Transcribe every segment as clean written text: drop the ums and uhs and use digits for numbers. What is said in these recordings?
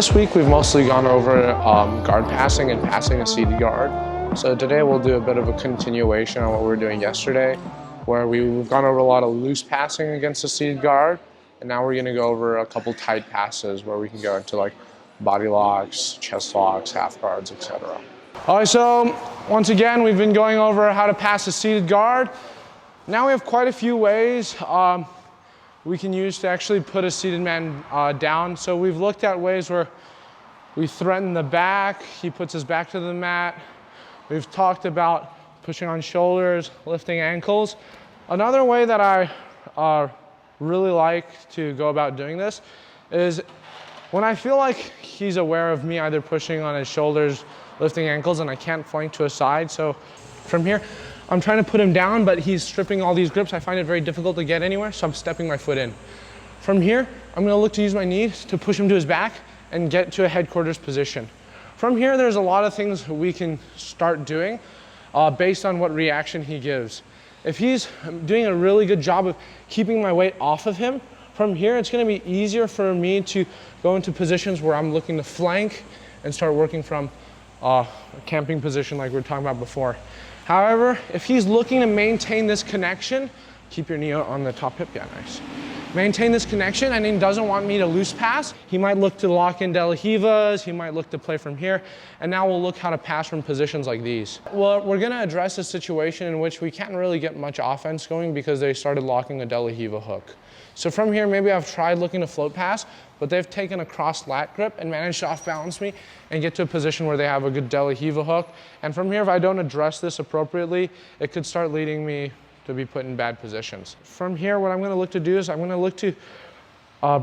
This week we've mostly gone over guard passing and passing a seated guard. So today we'll do a bit of a continuation on what we were doing yesterday, where we've gone over a lot of loose passing against a seated guard, and now we're going to go over a couple tight passes where we can go into like body locks, chest locks, half guards, etc. All right, so once again, we've been going over how to pass a seated guard. Now we have quite a few ways we can use to actually put a seated man down. So we've looked at ways where we threaten the back, he puts his back to the mat. We've talked about pushing on shoulders, lifting ankles. Another way that I really like to go about doing this is when I feel like he's aware of me either pushing on his shoulders, lifting ankles, and I can't flank to a side. So from here, I'm trying to put him down, but he's stripping all these grips. I find it very difficult to get anywhere, so I'm stepping my foot in. From here, I'm gonna look to use my knee to push him to his back and get to a headquarters position. From here, there's a lot of things we can start doing based on what reaction he gives. If he's doing a really good job of keeping my weight off of him, from here, it's gonna be easier for me to go into positions where I'm looking to flank and start working from a camping position like we were talking about before. However, if he's looking to maintain this connection, keep your knee on the top hip, yeah, nice. Maintain this connection and he doesn't want me to loose pass, he might look to lock in De La Rivas, he might look to play from here, and now we'll look how to pass from positions like these. Well, we're gonna address a situation in which we can't really get much offense going because they started locking a De La Riva hook. So from here, maybe I've tried looking to float pass, but they've taken a cross lat grip and managed to off balance me and get to a position where they have a good De La Riva hook. And from here, if I don't address this appropriately, it could start leading me to be put in bad positions. From here, what I'm gonna look to do is I'm gonna look to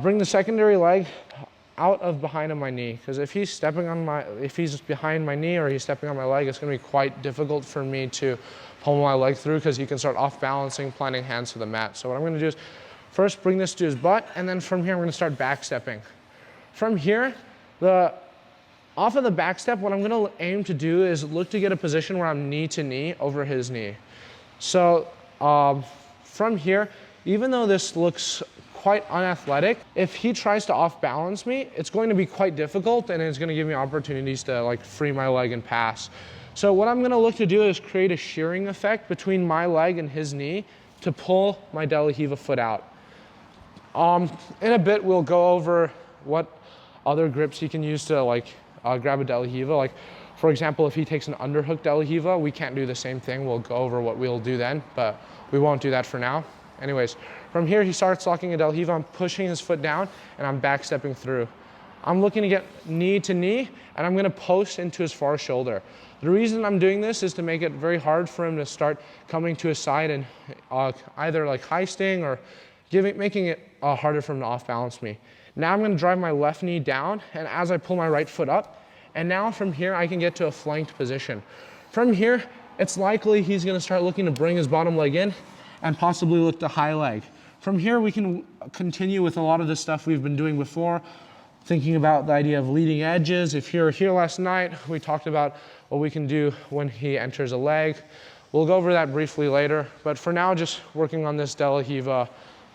bring the secondary leg out of behind of my knee. Because if he's behind my knee or he's stepping on my leg, it's gonna be quite difficult for me to pull my leg through because he can start off balancing, planting hands to the mat. So what I'm gonna do is first bring this to his butt, and then from here, I'm gonna start back stepping. From here, off of the back step, what I'm gonna aim to do is look to get a position where I'm knee to knee over his knee. So from here, even though this looks quite unathletic, if he tries to off balance me, it's going to be quite difficult and it's gonna give me opportunities to like free my leg and pass. So what I'm gonna look to do is create a shearing effect between my leg and his knee to pull my De La Riva foot out. In a bit, we'll go over what other grips he can use to like grab a De La Riva. Like, for example, if he takes an underhook De La Riva, we can't do the same thing. We'll go over what we'll do then, but we won't do that for now. Anyways, from here, he starts locking a De La Riva. I'm pushing his foot down, and I'm back stepping through. I'm looking to get knee to knee, and I'm gonna post into his far shoulder. The reason I'm doing this is to make it very hard for him to start coming to his side and either like heisting or making it harder for him to off balance me. Now I'm gonna drive my left knee down, and as I pull my right foot up, and now from here, I can get to a flanked position. From here, it's likely he's gonna start looking to bring his bottom leg in and possibly look to high leg. From here, we can continue with a lot of the stuff we've been doing before, thinking about the idea of leading edges. If you were here last night, we talked about what we can do when he enters a leg. We'll go over that briefly later, but for now, just working on this De La Riva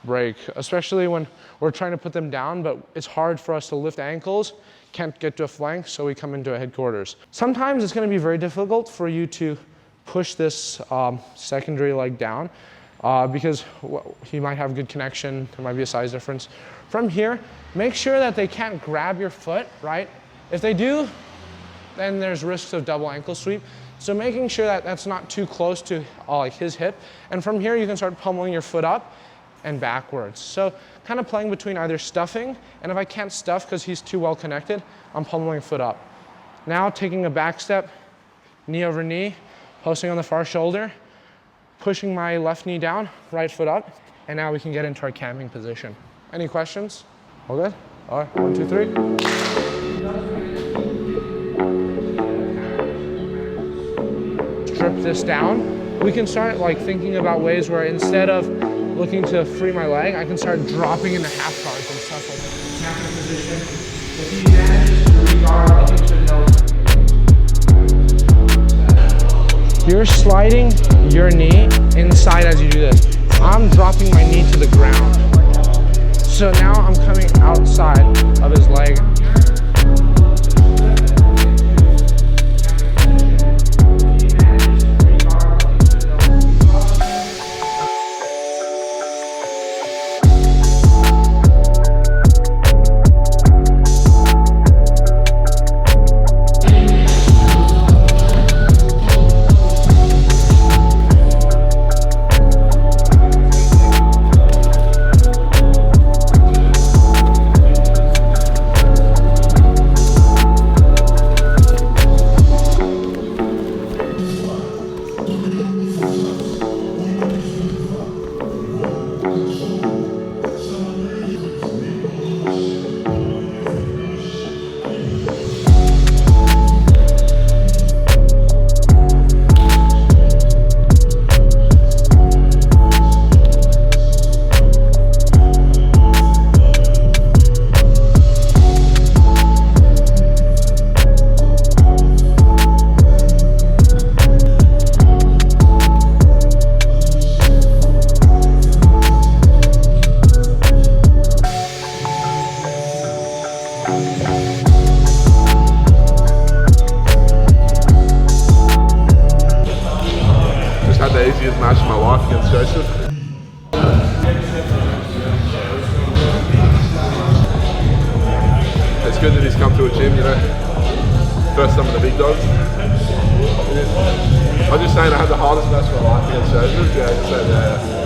break, especially when we're trying to put them down, but it's hard for us to lift ankles, can't get to a flank, so we come into a headquarters. Sometimes it's gonna be very difficult for you to push this secondary leg down because he might have good connection, there might be a size difference. From here, make sure that they can't grab your foot, right? If they do, then there's risks of double ankle sweep. So making sure that that's not too close to like his hip. And from here, you can start pummeling your foot up and backwards. So kind of playing between either stuffing, and if I can't stuff because he's too well connected, I'm pummeling foot up. Now taking a back step, knee over knee, posting on the far shoulder, pushing my left knee down, right foot up, and now we can get into our camping position. Any questions? All good? All right, 1, 2, 3. Strip this down. We can start like thinking about ways where instead of looking to free my leg, I can start dropping into half guards and stuff like that. Camping position. If he manages to re-guard, looking to know. You're sliding your knee inside as you do this. I'm dropping my knee to the ground. So now I'm coming outside of his leg. against Joseph. It's good that he's come to a gym, you know. First some of the big dogs. I'm just saying I had the hardest match of my life against Joseph. Yeah, just saying that.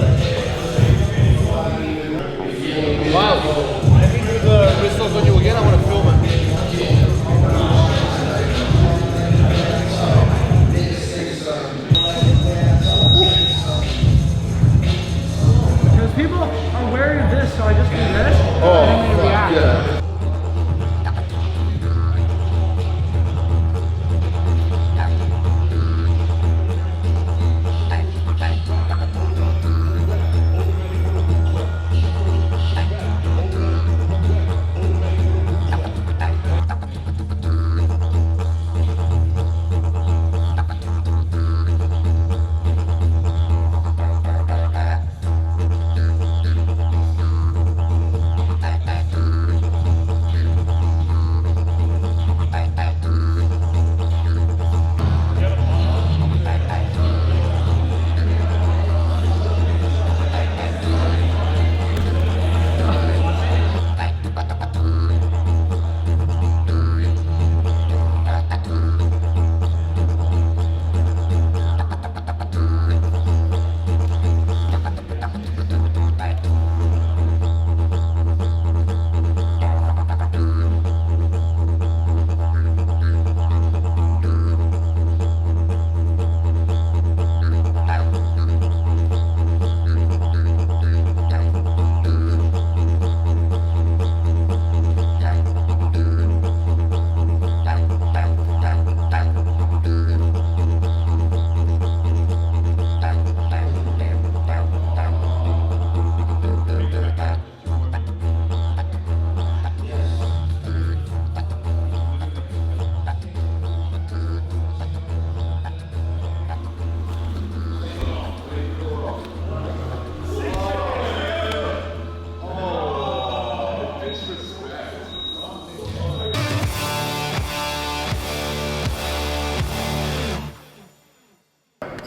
Wow. Let me do the wrist lock on you again. I want to film it. Because people are wary of this, so I just do this. Oh, And then they react. yeah.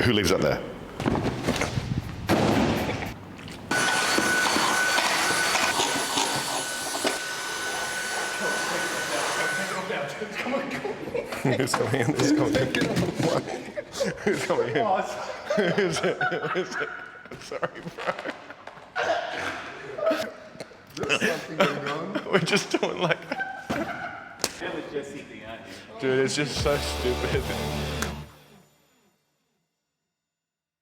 Who lives up there? Who's coming in? Who's coming in? What? Who's coming in? Who's it? Who's it? Sorry, bro. We're just doing like that. Dude, it's just so stupid.